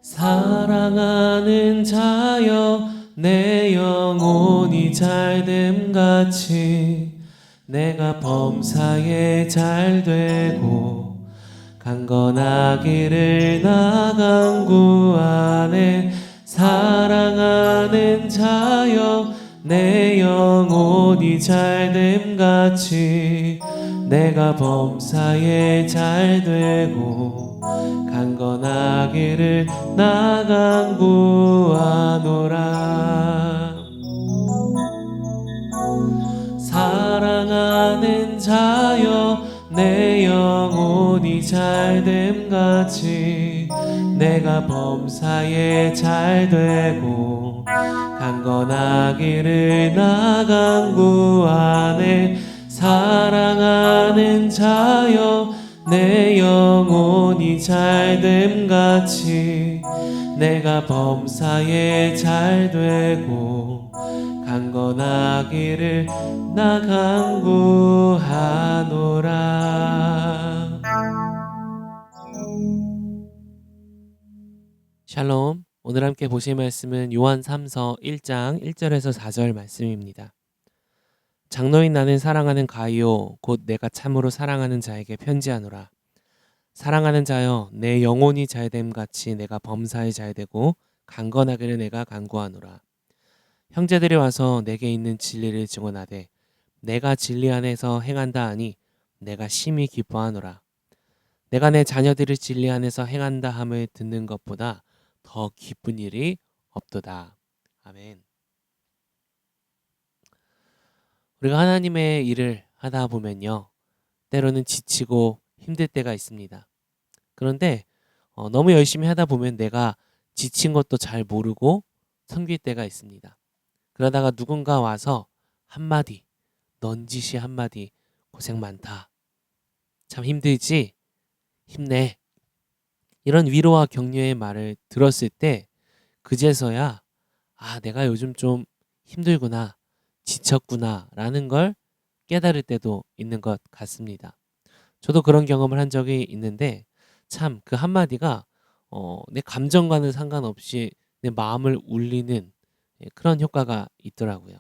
사랑하는 자여 내 영혼이 잘됨같이 내가 범사에 잘되고 강건하기를 나간 구 안에 사랑하는 자여 내 영혼이 잘됨같이 내가 범사에 잘되고 강건하기를 나간 구하노라. 사랑하는 자여 내 영혼이 잘됨같이 내가 범사에 잘되고 강건하기를 나간 구하네. 사랑하는 자여 내 영혼이 잘됨같이 내가 범사에 잘되고 강건하기를 나 간구하노라. 샬롬. 오늘 함께 보실 말씀은 요한 3서 1장 1절에서 4절 말씀입니다. 장로인 나는 사랑하는 가이오 곧 내가 참으로 사랑하는 자에게 편지하노라. 사랑하는 자여 내 영혼이 잘됨같이 내가 범사에 잘되고 강건하기를 내가 간구하노라. 형제들이 와서 내게 있는 진리를 증언하되 내가 진리 안에서 행한다 하니 내가 심히 기뻐하노라. 내가 내 자녀들을 진리 안에서 행한다 함을 듣는 것보다 더 기쁜 일이 없도다. 아멘. 우리가 하나님의 일을 하다 보면요, 때로는 지치고 힘들 때가 있습니다. 그런데 너무 열심히 하다 보면 내가 지친 것도 잘 모르고 섬길 때가 있습니다. 그러다가 누군가 와서 한마디, 넌지시 한마디, 고생 많다, 참 힘들지, 힘내, 이런 위로와 격려의 말을 들었을 때 그제서야 내가 요즘 좀 힘들구나, 지쳤구나 라는 걸 깨달을 때도 있는 것 같습니다. 저도 그런 경험을 한 적이 있는데 참 그 한마디가 내 감정과는 상관없이 내 마음을 울리는 그런 효과가 있더라고요.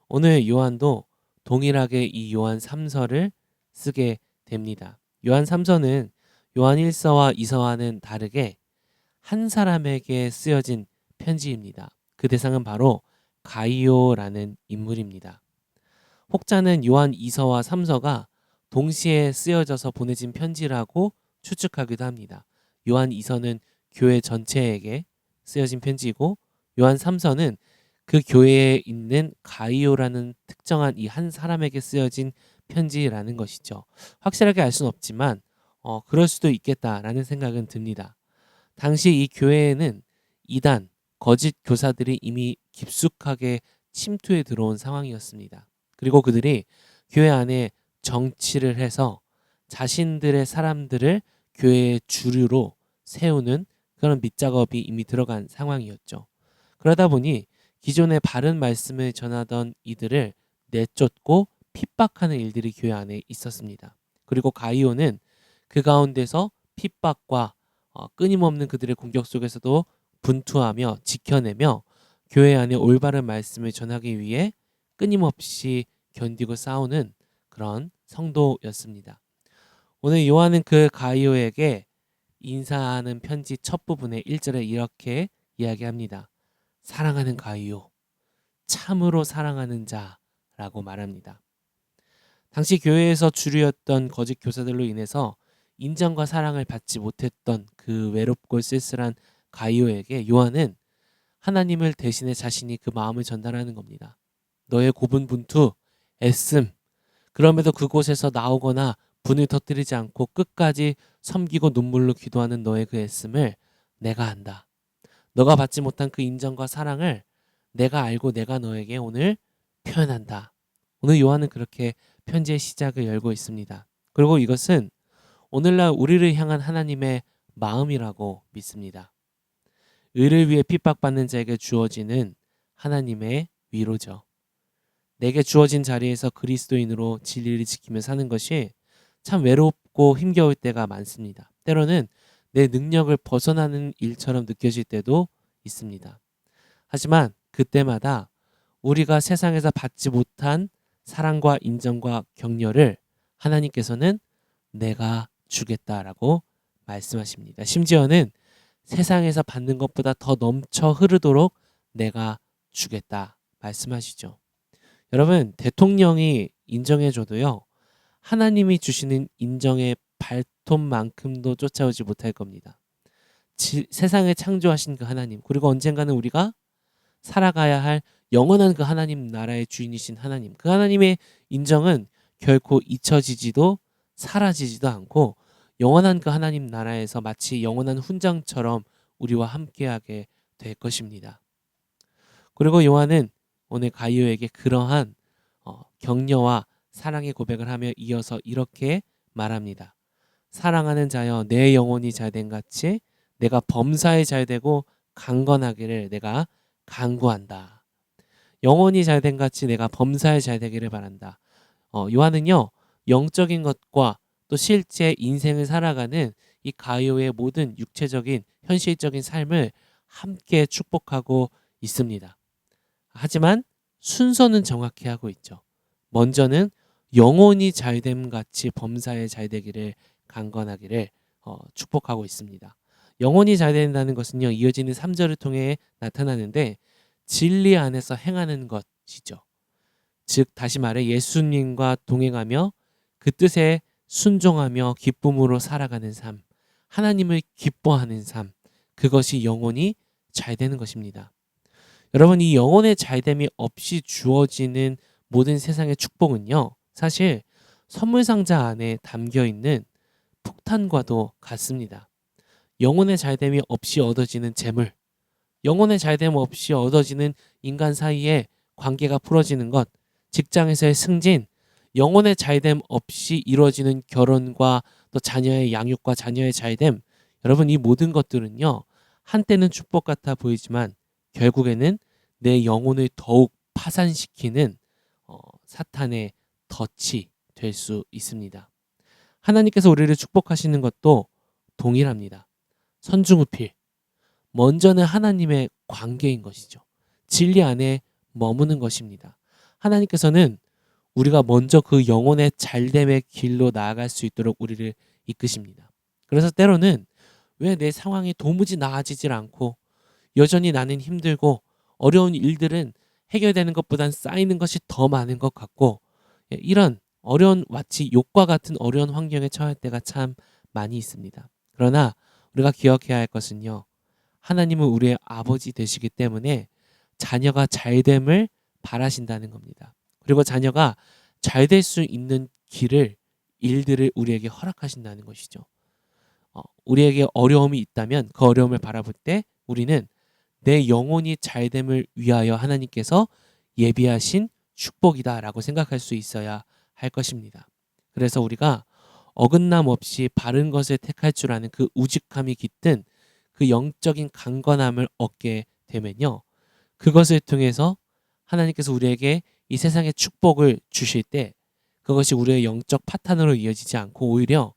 오늘 요한도 동일하게 이 요한 3서를 쓰게 됩니다. 요한 3서는 요한 1서와 2서와는 다르게 한 사람에게 쓰여진 편지입니다. 그 대상은 바로 가이오라는 인물입니다. 혹자는 요한 2서와 3서가 동시에 쓰여져서 보내진 편지라고 추측하기도 합니다. 요한 2서는 교회 전체에게 쓰여진 편지이고 요한 3서는 그 교회에 있는 가이오라는 특정한 이 한 사람에게 쓰여진 편지라는 것이죠. 확실하게 알 수는 없지만 그럴 수도 있겠다라는 생각은 듭니다. 당시 이 교회에는 이단, 거짓 교사들이 이미 깊숙하게 침투해 들어온 상황이었습니다. 그리고 그들이 교회 안에 정치를 해서 자신들의 사람들을 교회의 주류로 세우는 그런 밑작업이 이미 들어간 상황이었죠. 그러다 보니 기존의 바른 말씀을 전하던 이들을 내쫓고 핍박하는 일들이 교회 안에 있었습니다. 그리고 가이오는 그 가운데서 핍박과 끊임없는 그들의 공격 속에서도 분투하며 지켜내며 교회 안에 올바른 말씀을 전하기 위해 끊임없이 견디고 싸우는 그런 성도였습니다. 오늘 요한은 그 가이오에게 인사하는 편지 첫 부분의 1절에 이렇게 이야기합니다. 사랑하는 가이오, 참으로 사랑하는 자라고 말합니다. 당시 교회에서 주류였던 거짓 교사들로 인해서 인정과 사랑을 받지 못했던 그 외롭고 쓸쓸한 가이오에게 요한은 하나님을 대신해 자신이 그 마음을 전달하는 겁니다. 너의 고분분투, 애씀, 그럼에도 그곳에서 나오거나 분을 터뜨리지 않고 끝까지 섬기고 눈물로 기도하는 너의 그 애씀을 내가 안다. 너가 받지 못한 그 인정과 사랑을 내가 알고 내가 너에게 오늘 표현한다. 오늘 요한은 그렇게 편지의 시작을 열고 있습니다. 그리고 이것은 오늘날 우리를 향한 하나님의 마음이라고 믿습니다. 의를 위해 핍박받는 자에게 주어지는 하나님의 위로죠. 내게 주어진 자리에서 그리스도인으로 진리를 지키며 사는 것이 참 외롭고 힘겨울 때가 많습니다. 때로는 내 능력을 벗어나는 일처럼 느껴질 때도 있습니다. 하지만 그때마다 우리가 세상에서 받지 못한 사랑과 인정과 격려를 하나님께서는 내가 주겠다라고 말씀하십니다. 심지어는 세상에서 받는 것보다 더 넘쳐 흐르도록 내가 주겠다 말씀하시죠. 여러분, 대통령이 인정해줘도요, 하나님이 주시는 인정의 발톱만큼도 쫓아오지 못할 겁니다. 세상을 창조하신 그 하나님, 그리고 언젠가는 우리가 살아가야 할 영원한 그 하나님 나라의 주인이신 하나님, 그 하나님의 인정은 결코 잊혀지지도 사라지지도 않고 영원한 그 하나님 나라에서 마치 영원한 훈장처럼 우리와 함께하게 될 것입니다. 그리고 요한은 오늘 가이오에게 그러한 격려와 사랑의 고백을 하며 이어서 이렇게 말합니다. 사랑하는 자여, 내 영혼이 잘된 같이 내가 범사에 잘되고 강건하기를 내가 간구한다. 영혼이 잘된 같이 내가 범사에 잘되기를 바란다. 요한은요, 영적인 것과 또 실제 인생을 살아가는 이 가이오의 모든 육체적인 현실적인 삶을 함께 축복하고 있습니다. 하지만 순서는 정확히 하고 있죠. 먼저는 영혼이 잘됨 같이 범사에 잘되기를 강건하기를 축복하고 있습니다. 영혼이 잘된다는 것은요, 이어지는 3절을 통해 나타나는데 진리 안에서 행하는 것이죠. 즉 다시 말해 예수님과 동행하며 그 뜻에 순종하며 기쁨으로 살아가는 삶, 하나님을 기뻐하는 삶, 그것이 영혼이 잘되는 것입니다. 여러분, 이 영혼의 잘됨이 없이 주어지는 모든 세상의 축복은요, 사실 선물 상자 안에 담겨 있는 폭탄과도 같습니다. 영혼의 잘됨이 없이 얻어지는 재물, 영혼의 잘됨 없이 얻어지는 인간 사이의 관계가 풀어지는 것, 직장에서의 승진, 영혼의 잘됨 없이 이루어지는 결혼과 또 자녀의 양육과 자녀의 잘됨, 여러분 이 모든 것들은요, 한때는 축복 같아 보이지만 결국에는 내 영혼을 더욱 파산시키는 사탄의 덫이 될 수 있습니다. 하나님께서 우리를 축복하시는 것도 동일합니다. 선중우필, 먼저는 하나님의 관계인 것이죠. 진리 안에 머무는 것입니다. 하나님께서는 우리가 먼저 그 영혼의 잘됨의 길로 나아갈 수 있도록 우리를 이끄십니다. 그래서 때로는 왜 내 상황이 도무지 나아지질 않고 여전히 나는 힘들고 어려운 일들은 해결되는 것보단 쌓이는 것이 더 많은 것 같고, 이런 어려운 마치 욕과 같은 어려운 환경에 처할 때가 참 많이 있습니다. 그러나 우리가 기억해야 할 것은요, 하나님은 우리의 아버지 되시기 때문에 자녀가 잘됨을 바라신다는 겁니다. 그리고 자녀가 잘 될 수 있는 일들을 우리에게 허락하신다는 것이죠. 우리에게 어려움이 있다면 그 어려움을 바라볼 때 우리는 내 영혼이 잘됨을 위하여 하나님께서 예비하신 축복이다라고 생각할 수 있어야 할 것입니다. 그래서 우리가 어긋남 없이 바른 것을 택할 줄 아는 그 우직함이 깃든 그 영적인 강건함을 얻게 되면요, 그것을 통해서 하나님께서 우리에게 이 세상의 축복을 주실 때 그것이 우리의 영적 파탄으로 이어지지 않고 오히려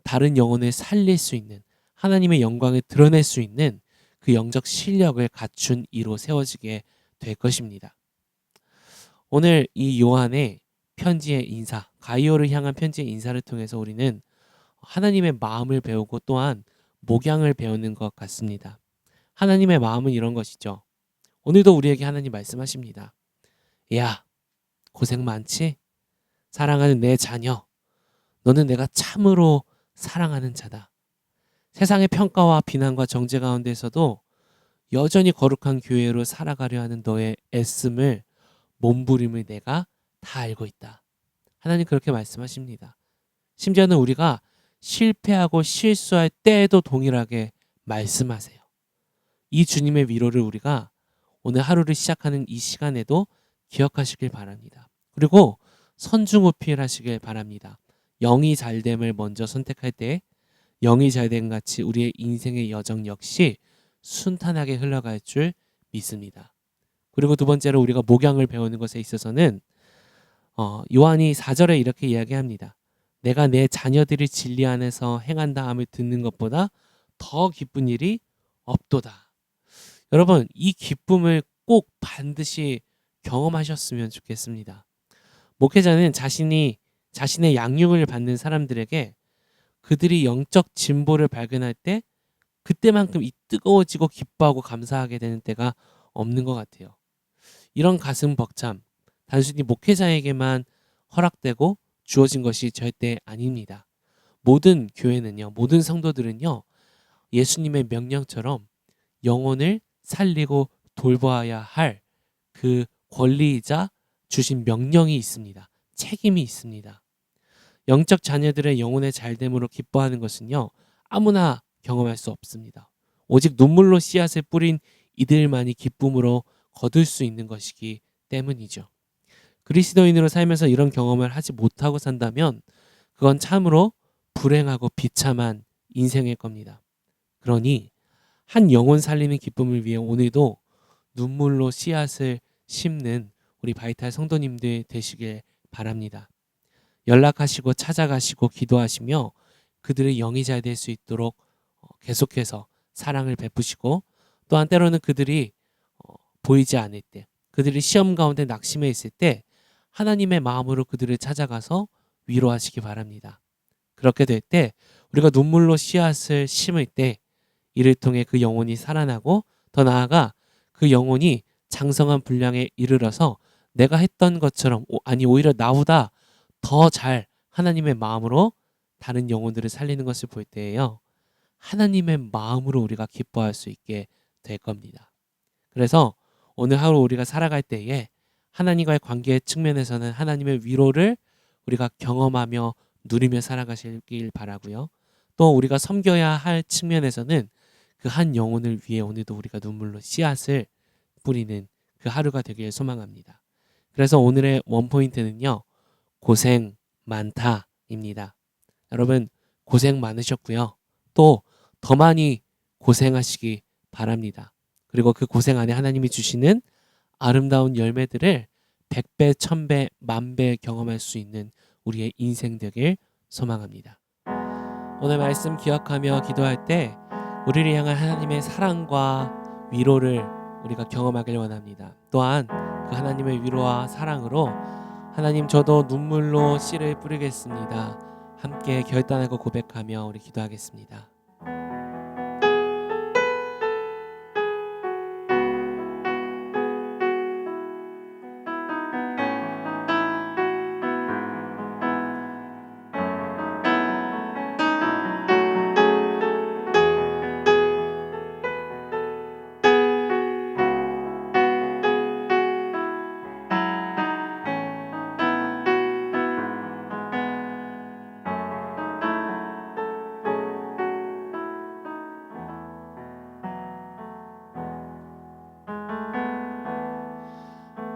다른 영혼을 살릴 수 있는, 하나님의 영광을 드러낼 수 있는 그 영적 실력을 갖춘 이로 세워지게 될 것입니다. 오늘 이 요한의 편지의 인사, 가이오를 향한 편지의 인사를 통해서 우리는 하나님의 마음을 배우고 또한 목양을 배우는 것 같습니다. 하나님의 마음은 이런 것이죠. 오늘도 우리에게 하나님 말씀하십니다. 야, 고생 많지? 사랑하는 내 자녀, 너는 내가 참으로 사랑하는 자다. 세상의 평가와 비난과 정죄 가운데서도 여전히 거룩한 교회로 살아가려 하는 너의 애씀을, 몸부림을 내가 다 알고 있다. 하나님 그렇게 말씀하십니다. 심지어는 우리가 실패하고 실수할 때에도 동일하게 말씀하세요. 이 주님의 위로를 우리가 오늘 하루를 시작하는 이 시간에도 기억하시길 바랍니다. 그리고 선중후필하시길 바랍니다. 영이 잘됨을 먼저 선택할 때 영이 잘됨 같이 우리의 인생의 여정 역시 순탄하게 흘러갈 줄 믿습니다. 그리고 두 번째로 우리가 목양을 배우는 것에 있어서는 요한이 4절에 이렇게 이야기합니다. 내가 내 자녀들이 진리 안에서 행한다 함을 듣는 것보다 더 기쁜 일이 없도다. 여러분, 이 기쁨을 꼭 반드시 경험하셨으면 좋겠습니다. 목회자는 자신의 양육을 받는 사람들에게 그들이 영적 진보를 발견할 때 그때만큼 이 뜨거워지고 기뻐하고 감사하게 되는 때가 없는 것 같아요. 이런 가슴 벅참, 단순히 목회자에게만 허락되고 주어진 것이 절대 아닙니다. 모든 교회는요, 모든 성도들은요, 예수님의 명령처럼 영혼을 살리고 돌보아야 할 그 권리이자 주신 명령이 있습니다. 책임이 있습니다. 영적 자녀들의 영혼의 잘됨으로 기뻐하는 것은요, 아무나 경험할 수 없습니다. 오직 눈물로 씨앗을 뿌린 이들만이 기쁨으로 거둘 수 있는 것이기 때문이죠. 그리스도인으로 살면서 이런 경험을 하지 못하고 산다면 그건 참으로 불행하고 비참한 인생일 겁니다. 그러니 한 영혼 살리는 기쁨을 위해 오늘도 눈물로 씨앗을 심는 우리 바이탈 성도님들 되시길 바랍니다. 연락하시고 찾아가시고 기도하시며 그들의 영이 잘 될 수 있도록 계속해서 사랑을 베푸시고, 또한 때로는 그들이 보이지 않을 때, 그들이 시험 가운데 낙심해 있을 때 하나님의 마음으로 그들을 찾아가서 위로하시기 바랍니다. 그렇게 될 때 우리가 눈물로 씨앗을 심을 때 이를 통해 그 영혼이 살아나고, 더 나아가 그 영혼이 장성한 분량에 이르러서 내가 했던 것처럼, 아니 오히려 나보다 더 잘 하나님의 마음으로 다른 영혼들을 살리는 것을 볼 때에요, 하나님의 마음으로 우리가 기뻐할 수 있게 될 겁니다. 그래서 오늘 하루 우리가 살아갈 때에 하나님과의 관계의 측면에서는 하나님의 위로를 우리가 경험하며 누리며 살아가시길 바라고요. 또 우리가 섬겨야 할 측면에서는 그 한 영혼을 위해 오늘도 우리가 눈물로 씨앗을 뿌리는 그 하루가 되길 소망합니다. 그래서 오늘의 원포인트는요, 고생 많다입니다. 여러분, 고생 많으셨고요. 또 더 많이 고생하시기 바랍니다. 그리고 그 고생 안에 하나님이 주시는 아름다운 열매들을 100배, 1000배, 10,000배 경험할 수 있는 우리의 인생 되길 소망합니다. 오늘 말씀 기억하며 기도할 때 우리를 향한 하나님의 사랑과 위로를 우리가 경험하길 원합니다. 또한 그 하나님의 위로와 사랑으로 하나님, 저도 눈물로 씨를 뿌리겠습니다. 함께 결단하고 고백하며 우리 기도하겠습니다.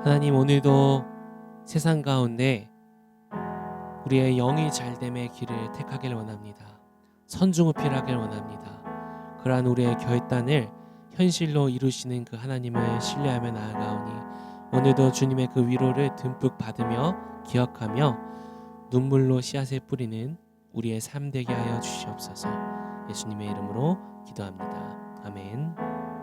하나님, 오늘도 세상 가운데 우리의 영이 잘됨의 길을 택하길 원합니다. 선중후필하길 원합니다. 그러한 우리의 결단을 현실로 이루시는 그 하나님을 신뢰하며 나아가오니 오늘도 주님의 그 위로를 듬뿍 받으며 기억하며 눈물로 씨앗을 뿌리는 우리의 삶 되게 하여 주시옵소서. 예수님의 이름으로 기도합니다. 아멘.